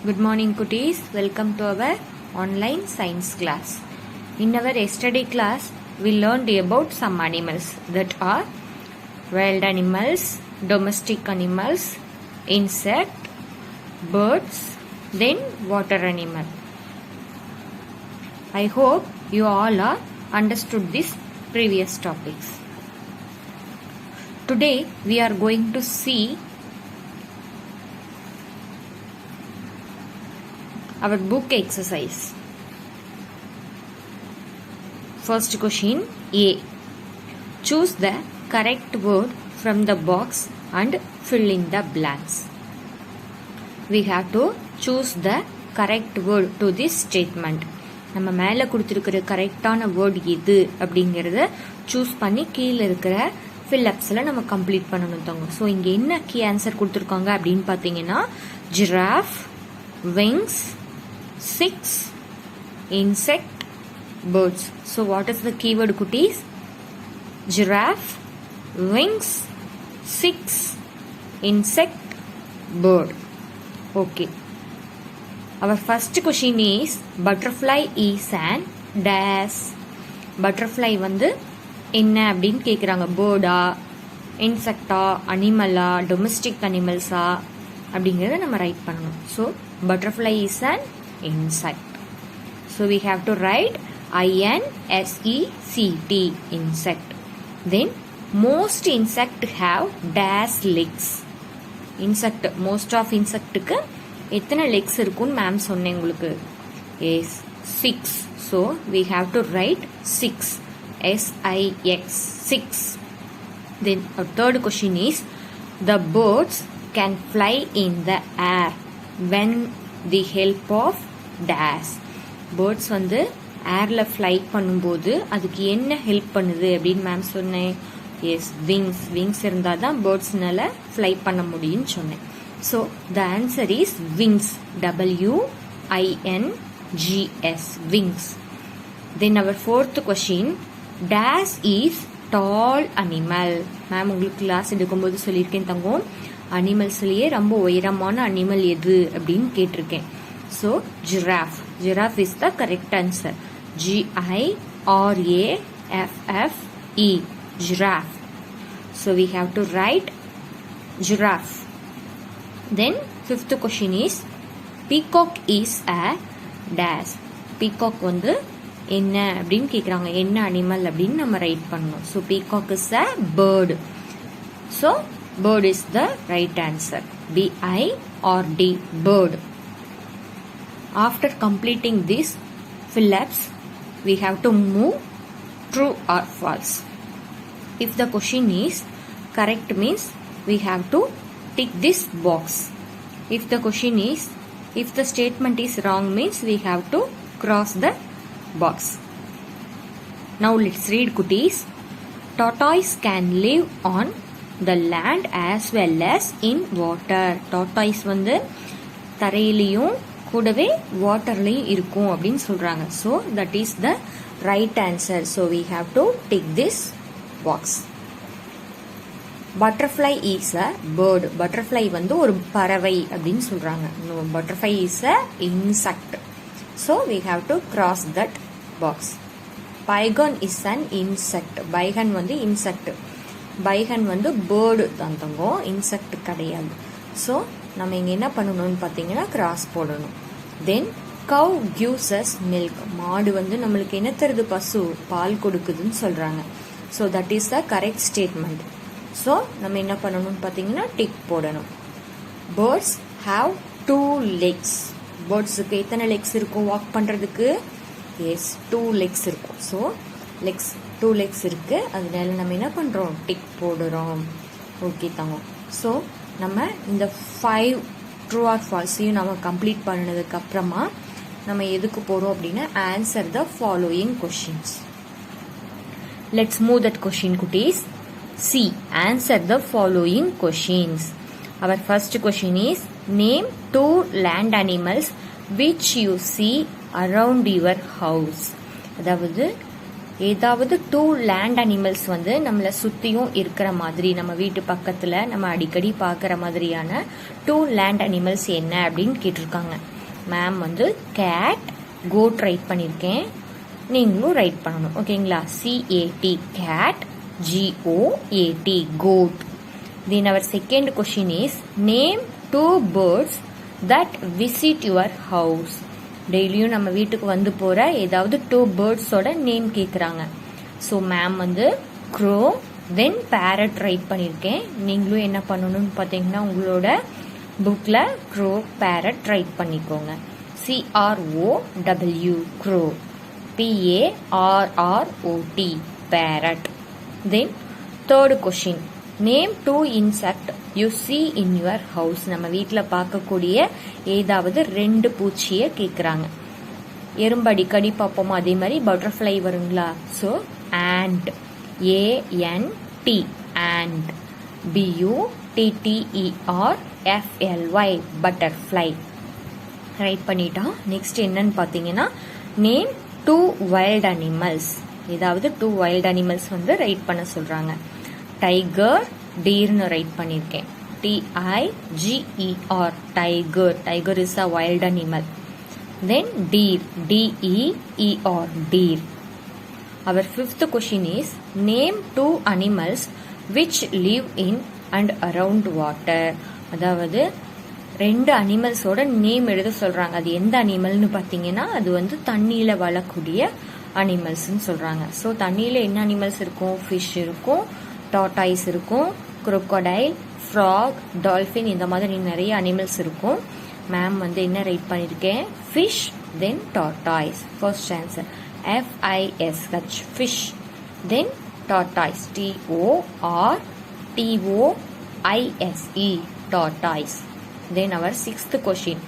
Good morning kutties, welcome to our online science class. In our yesterday class, we learned about some animals that are wild animals, domestic animals, insect, birds, then water animal. I hope you all are understood these previous topics. Today we are going to see our book exercise. First question A. Choose the correct word from the box and fill in the blanks. We have to choose the correct word to this statement. நம்ம மேலே கொடுத்துருக்கிற கரெக்டான word எது அப்படிங்கிறத choose பண்ணி கீழே இருக்கிற ஃபில்லப்ஸில் நம்ம கம்ப்ளீட் பண்ணணும் தாங்க. ஸோ இங்கே என்ன கீ ஆன்சர் கொடுத்துருக்காங்க அப்படின்னு பார்த்தீங்கன்னா giraffe, wings, 6 insect, birds. So what is the keyword kutties? Giraffe, wings, 6 insect, bird. Okay. Our first question is butterfly is an dash. Butterfly வந்து என்ன அப்படின்னு கேட்குறாங்க. பேர்டா, இன்செக்டா, அனிமலா, டொமஸ்டிக் அனிமல்ஸா அப்படிங்கிறத நம்ம ரைட் பண்ணணும். So butterfly is an insect. So we have to write insect, insect. Then most insect have dash legs. Insect, most of insect க்கு எத்தனை legs இருக்குன்னு மேம் சொன்னேன் உங்களுக்கு. Yes, 6. So we have to write 6, six. Then our third question is the birds can fly in the air when the help of dash. Birds வந்து ஏர்ல fly பண்ணும்போது அதுக்கு என்ன ஹெல்ப் பண்ணுது அப்படின்னு மேம் சொன்னேன். S, wings. விங்ஸ் இருந்தால் தான் பேர்ட்ஸ்னால ஃப்ளை பண்ண முடியும்னு சொன்னேன். So the answer is wings, WINGS, wings. Then our fourth question, dash is doll animal. Ma'am உங்களுக்கு கிளாஸ் எடுக்கும்போது சொல்லியிருக்கேன் தங்கம், அனிமல்ஸ்லேயே ரொம்ப உயரமான அனிமல் எது அப்படின்னு கேட்டிருக்கேன். So giraffe. Giraffe is the correct answer. GIRAFFE. Giraffe. So we have to write giraffe. Then fifth question is peacock is a dash. Peacock வந்து என்ன அப்படின்னு கேட்குறாங்க. என்ன அனிமல் அப்படின்னு நம்ம ரைட் பண்ணணும். So peacock is a bird. So bird is the right answer. BIRD, bird. After completing this fill-ups, we have to move true or false. If the question is correct means we have to tick this box. If the question is, if the statement is wrong means we have to cross the box. Now let's read kutties. Tortoise can live on the land as well as in water. Tortoise வந்து தரையிலையும் கூடவே வாட்டர்லையும் இருக்கும் அப்படின்னு சொல்றாங்க. So that is the right answer. So we have to tick this box. Butterfly is a bird. Butterfly வந்து ஒரு பறவை அப்படின்னு சொல்றாங்க. Butterfly is a insect. So we have to cross that box. Pigeon is an insect. Pigeon வந்து insect. Pigeon வந்து bird தான் தங்கும், insect கிடையாது. ஸோ நம்ம இங்கே என்ன பண்ணணும்னு பார்த்தீங்கன்னா கிராஸ் போடணும். தென் கவ் கிவ்ஸ் அஸ் மில்க். மாடு வந்து நம்மளுக்கு என்ன தருது? பசு, பால் கொடுக்குதுன்னு சொல்கிறாங்க. So that is the correct statement. So நம்ம என்ன பண்ணணும்னு பார்த்தீங்கன்னா டிக் போடணும். Birds have 2 legs. பேர்ட்ஸுக்கு எத்தனை லெக்ஸ் இருக்கும் வாக் பண்ணுறதுக்கு? எஸ், 2 legs இருக்கும். ஸோ லெக்ஸ் 2 legs இருக்கு. அதனால நம்ம என்ன பண்ணுறோம்? டிக் போடுறோம். ஓகே தாங்க. ஸோ நம்ம இந்த 5 ட்ரூ ஆர் ஃபால்ஸையும் நம்ம கம்ப்ளீட் பண்ணதுக்கு அப்புறமா நம்ம எதுக்கு போறோம் அப்படின்னா answer the following questions. Let's move that question குட்டீஸ். C, answer the following questions. Our first question is name 2 land animals which you see around your house. அதாவது ஏதாவது 2 land animals வந்து நம்மளை சுற்றியும் இருக்கிற மாதிரி, நம்ம வீட்டு பக்கத்தில் நம்ம அடிக்கடி பார்க்குற மாதிரியான 2 land animals என்ன அப்படின்னு கேட்டிருக்காங்க. மேம் வந்து கேட், கோட் ரைட் பண்ணியிருக்கேன், நீங்களும் ரைட் பண்ணணும். ஓகேங்களா? CAT cat, GOAT goat. Then our second question is name 2 birds that visit your house. டெய்லியும் நம்ம வீட்டுக்கு வந்து போற ஏதாவது 2 பேர்ட்ஸோட நேம் கேட்குறாங்க. ஸோ மேம் வந்து க்ரோ, தென் பேரட் ரைட் பண்ணியிருக்கேன். நீங்களும் என்ன பண்ணணும்னு பார்த்தீங்கன்னா உங்களோட புக்கில் க்ரோ, பேரட் ரைட் பண்ணிக்கோங்க. CROW grow, PARROT parrot. Then third question, name 2 insect you see in your house. நம்ம வீட்டில் பார்க்கக்கூடிய ஏதாவது 2 பூச்சியை கேட்குறாங்க. எறும்பு அடிக்கடி பார்ப்போமா, அதே மாதிரி பட்டர்ஃப்ளை வருங்களா? So ant, ANT ant, BUTTERFLY butterfly right பண்ணிட்டா. நெக்ஸ்ட் என்னன்னு பார்த்தீங்கன்னா நேம் 2 வைல்ட் அனிமல்ஸ். ஏதாவது 2 வைல்ட் அனிமல்ஸ் வந்து ரைட் பண்ண சொல்றாங்க. டைகர், டீர்னு ரைட் பண்ணியிருக்கேன். TIGER tiger, tiger is a wild animal. Then deer, DEER deer. Our 5th question is name 2 animals which live in and around water. அதாவது 2 அனிமல்ஸோட name எழுத சொல்றாங்க. அது எந்த அனிமல்னு பார்த்தீங்கன்னா அது வந்து தண்ணியில வாழக்கூடிய அனிமல்ஸ்ன்னு சொல்றாங்க. ஸோ தண்ணியில என்ன அனிமல்ஸ் இருக்கும்? ஃபிஷ் இருக்கும், டார்டாய்ஸ் இருக்கும், crocodile, ஃப்ராக், டால்ஃபின், இந்த மாதிரி நிறைய அனிமல்ஸ் இருக்கும். மேம் வந்து என்ன ரைட் பண்ணியிருக்கேன்? Fish, then tortoise. First answer FISH fish, then tortoise TORTOISE tortoise. Then our 6th question,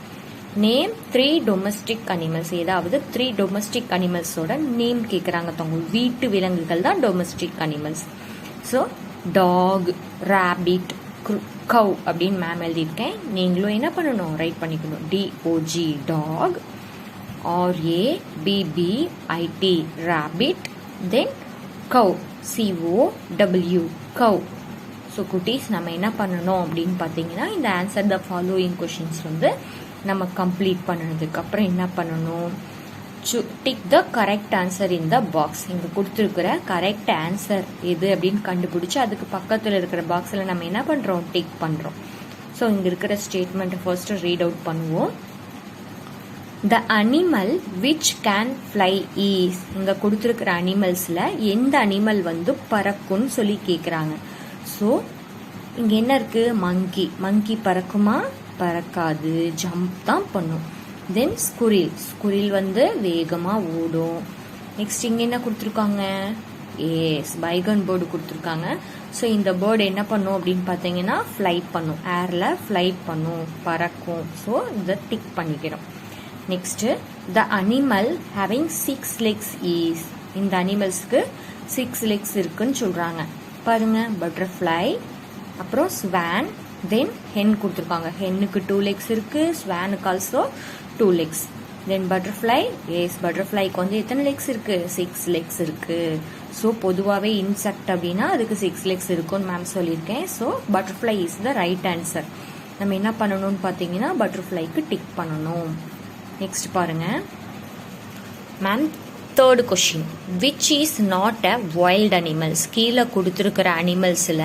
name 3 domestic animals. ஏதாவது 3 domestic animals ஓட நேம் கேட்குறாங்க. தங்க வீட்டு விலங்குகள் தான் domestic animals. ஸோ டாக், ராபிட், கவ் அப்படின்னு மேம் எழுதியிருக்கேன். நீங்களும் என்ன பண்ணணும்? ரைட் பண்ணிக்கணும். DOG dog, RABBIT rabbit, then cow COW cow. ஸோ குட்டீஸ் நம்ம என்ன பண்ணணும் அப்படின்னு பார்த்தீங்கன்னா இந்த ஆன்சர் த ஃபாலோயிங் கொஷின்ஸ் வந்து நம்ம கம்ப்ளீட் பண்ணதுக்கு அப்புறம் என்ன பண்ணணும்? Tick the correct answer in the box. இங்கே கொடுத்துருக்குற கரெக்ட் ஆன்சர் எது அப்படின்னு கண்டுபிடிச்சி அதுக்கு பக்கத்தில் இருக்கிற பாக்ஸில் நம்ம என்ன பண்ணுறோம்? டிக் பண்ணுறோம். ஸோ இங்கே இருக்கிற ஸ்டேட்மெண்ட்டை ஃபர்ஸ்ட் ரீட் அவுட் பண்ணுவோம். The animal which can fly is. இங்கே கொடுத்துருக்கிற அனிமல்ஸில் எந்த அனிமல் வந்து பறக்கும்னு சொல்லி கேட்குறாங்க. ஸோ இங்கே என்ன இருக்கு? மங்கி. மங்கி பறக்குமா? பறக்காது, ஜம்ப் தான் பண்ணும். தென் ஸ்குரில், ஸ்குரில் வந்து வேகமாக ஓடும். நெக்ஸ்ட் இங்கே என்ன கொடுத்துருக்காங்க? பைகன் பேர்டு கொடுத்துருக்காங்க. ஸோ இந்த பேர்டு என்ன பண்ணும் அப்படின்னு பார்த்தீங்கன்னா ஃப்ளை பண்ணும், ஏரில் ஃப்ளை பண்ணும், பறக்கும். ஸோ இதை டிக் பண்ணிக்கிறோம். Next the animal having 6 legs is. இந்த அனிமல்ஸ்க்கு 6 legs இருக்குன்னு சொல்கிறாங்க. பாருங்க, பட்டர்ஃப்ளை, அப்புறம் ஸ்வான், தென் ஹென் கொடுத்துருக்காங்க. ஹென்னுக்கு 2 legs இருக்கு, ஸ்வானுக்கு ஆல்சோ 2 legs. தென் பட்டர்ஃப்ளை, பட்டர்ஃப்ளைக்கு வந்து எத்தனை லெக்ஸ் இருக்கு? 6 legs இருக்கு. ஸோ பொதுவாகவே இன்செக்ட் அப்படின்னா அதுக்கு 6 legs இருக்குன்னு மேம் சொல்லியிருக்கேன். So butterfly is the right answer. நம்ம என்ன பண்ணணும்னு பார்த்தீங்கன்னா பட்டர்ஃப்ளைக்கு டிக் பண்ணணும். நெக்ஸ்ட் பாருங்க ma'am, third question, which is not a wild animals. கீழே கொடுத்துருக்கிற அனிமல்ஸில்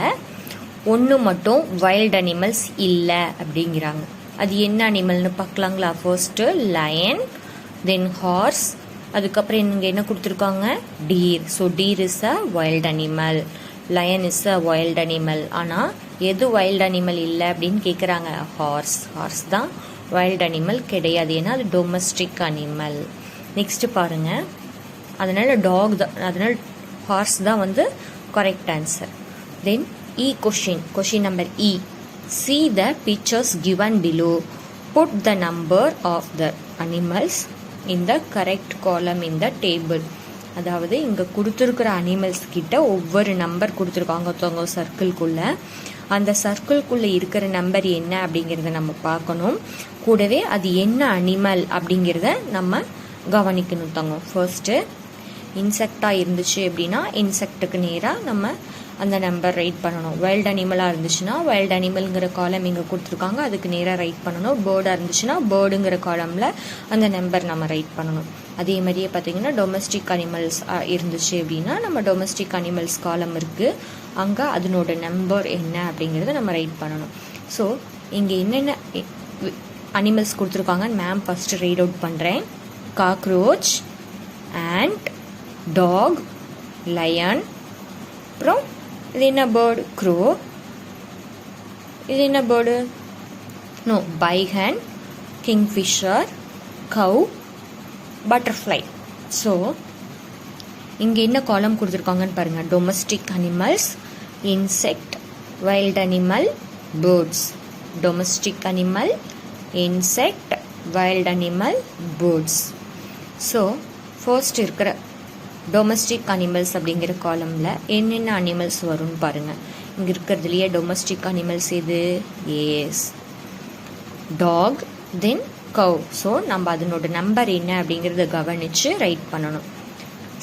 ஒன்று மட்டும் வைல்ட் அனிமல்ஸ் இல்லை அப்படிங்கிறாங்க. அது என்ன அனிமல்னு பார்க்கலாங்களா? ஃபர்ஸ்ட்டு லயன், தென் ஹார்ஸ், அதுக்கப்புறம் இங்கே என்ன கொடுத்துருக்காங்க? Deer. So deer is a wild animal, line is a wild animal. ஆனால் எது வைல்ட் அனிமல் இல்லை அப்படின்னு கேட்குறாங்க? ஹார்ஸ். ஹார்ஸ் தான் வைல்ட் அனிமல் கிடையாது, ஏன்னா அது டொமஸ்டிக் அனிமல். நெக்ஸ்ட் பாருங்க, அதனால டாக் தான், அதனால ஹார்ஸ் தான் வந்து correct answer. Then question number E. See the pictures given below. Put the number of the animals in the correct column in the table. அதாவது இங்கே கொடுத்துருக்கிற அனிமல்ஸ் கிட்ட ஒவ்வொரு நம்பர் கொடுத்துருக்காங்க சர்க்கிள்குள்ள. அந்த சர்க்கிள்குள்ளே இருக்கிற நம்பர் என்ன அப்படிங்கிறத நம்ம பார்க்கணும். கூடவே அது என்ன அனிமல் அப்படிங்கிறத நம்ம கவனிக்கணும் தாங்க. ஃபர்ஸ்ட்டு இன்செக்டாக இருந்துச்சு அப்படின்னா இன்செக்டுக்கு நேராக நம்ம அந்த நம்பர் ரைட் பண்ணணும். வைல்ட் அனிமலாக இருந்துச்சுன்னா வைல்ட் அனிமல்ங்கிற காலம் இங்கே கொடுத்துருக்காங்க, அதுக்கு நேராக ரைட் பண்ணணும். பேர்டாக இருந்துச்சுன்னா பேர்டுங்கிற காலமில் அந்த நம்பர் நம்ம ரைட் பண்ணணும். அதே மாதிரியே பார்த்தீங்கன்னா டொமஸ்டிக் அனிமல்ஸ் இருந்துச்சு அப்படின்னா நம்ம டொமஸ்டிக் அனிமல்ஸ் காலம் இருக்குது, அங்கே அதனோட நம்பர் என்ன அப்படிங்கிறத நம்ம ரைட் பண்ணணும். ஸோ இங்கே என்னென்ன அனிமல்ஸ் கொடுத்துருக்காங்கன்னு மேம் ஃபஸ்ட்டு ரீட் அவுட் பண்ணுறேன். காக்ரோச், ant, டாக், லயன், அப்புறம் இது என்ன பேர்டு? க்ரோ. இது என்ன பேர்டு? நோ, பைகன், கிங்ஃபிஷர், கவ், பட்டர்ஃப்ளை. ஸோ இங்கே என்ன காலம் கொடுத்துருக்காங்கன்னு பாருங்கள். Domestic animals, insect, wild animal, birds. Domestic animal, insect, wild animal, birds. So first இருக்கிற டொமஸ்டிக் அனிமல்ஸ் அப்படிங்கிற காலமில் என்னென்ன அனிமல்ஸ் வரும்னு பாருங்கள். இங்கே இருக்கிறதுலையே டொமஸ்டிக் அனிமல்ஸ் எது? எஸ், டாக், தென் கவ். ஸோ நம்ம அதனோட நம்பர் என்ன அப்படிங்கிறத கவனித்து ரைட் பண்ணணும்.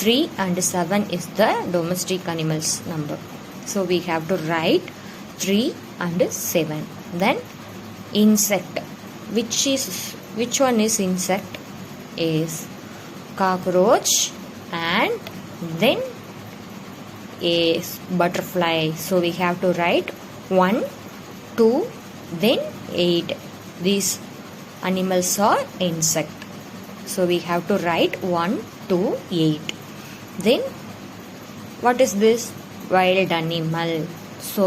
3 and 7 is the domestic animals number. So we have to write 3 and 7. Then insect. Which one is insect? Is cockroach, ant, then is butterfly. So we have to write 1, 2, then 8. These animals are insect. So we have to write 1, 2, 8. Then what is this? Wild animal. So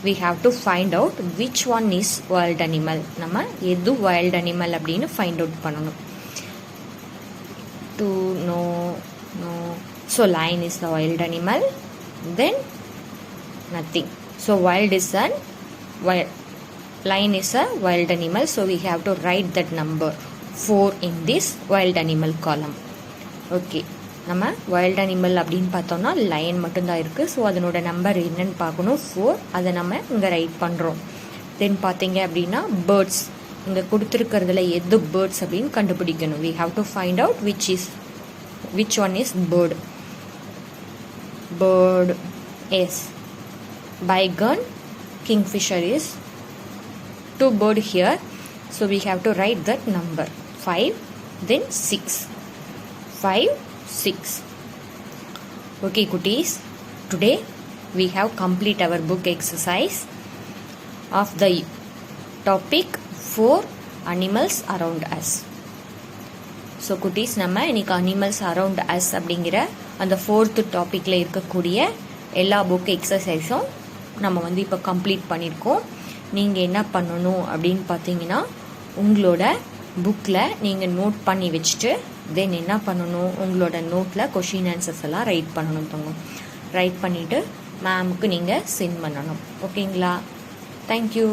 we have to find out which one is wild animal. நம்ம எது wild animal அப்படின்னு find out பண்ணணும். To no. So lion is the wild animal. Then nothing. So lion is a wild animal. So we have to write that number 4 in this wild animal column. Okay. நம்ம wild animal அப்படின்னு பார்த்தோம்னா line மட்டும்தான் இருக்குது. So அதனோட number என்னன்னு பார்க்கணும், 4. அதை நம்ம இங்கே ரைட் பண்ணுறோம். தென் பார்த்தீங்க அப்படின்னா பேர்ட்ஸ், இங்கே கொடுத்துருக்கிறதுல எது பேர்ட்ஸ் அப்படின்னு கண்டுபிடிக்கணும். we have to find out which one is bird. Bird is bygone, kingfisher is 2 bird here. So we have to write that number 5, then 6. 5, 6. Okay cuties, today we have complete our book exercise of the topic 4 animals around us. So cuties, நம்ம இன்னைக்கு animals around us அப்படிங்கிற அந்த 4th டாபிக்ல இருக்கக்கூடிய எல்லா book எக்ஸசைஸும் நம்ம இப்போ complete பண்ணியிருக்கோம். நீங்கள் என்ன பண்ணணும் அப்படின்னு பார்த்தீங்கன்னா உங்களோட புக்கில் நீங்கள் நோட் பண்ணி வச்சுட்டு தென் என்ன பண்ணணும், உங்களோட நோட்டில் கொஷின் ஆன்சர்ஸ் எல்லாம் ரைட் பண்ணணும். ரைட் பண்ணிவிட்டு மேமுக்கு நீங்கள் சென்ட் பண்ணணும். ஓகேங்களா? தேங்க்யூ.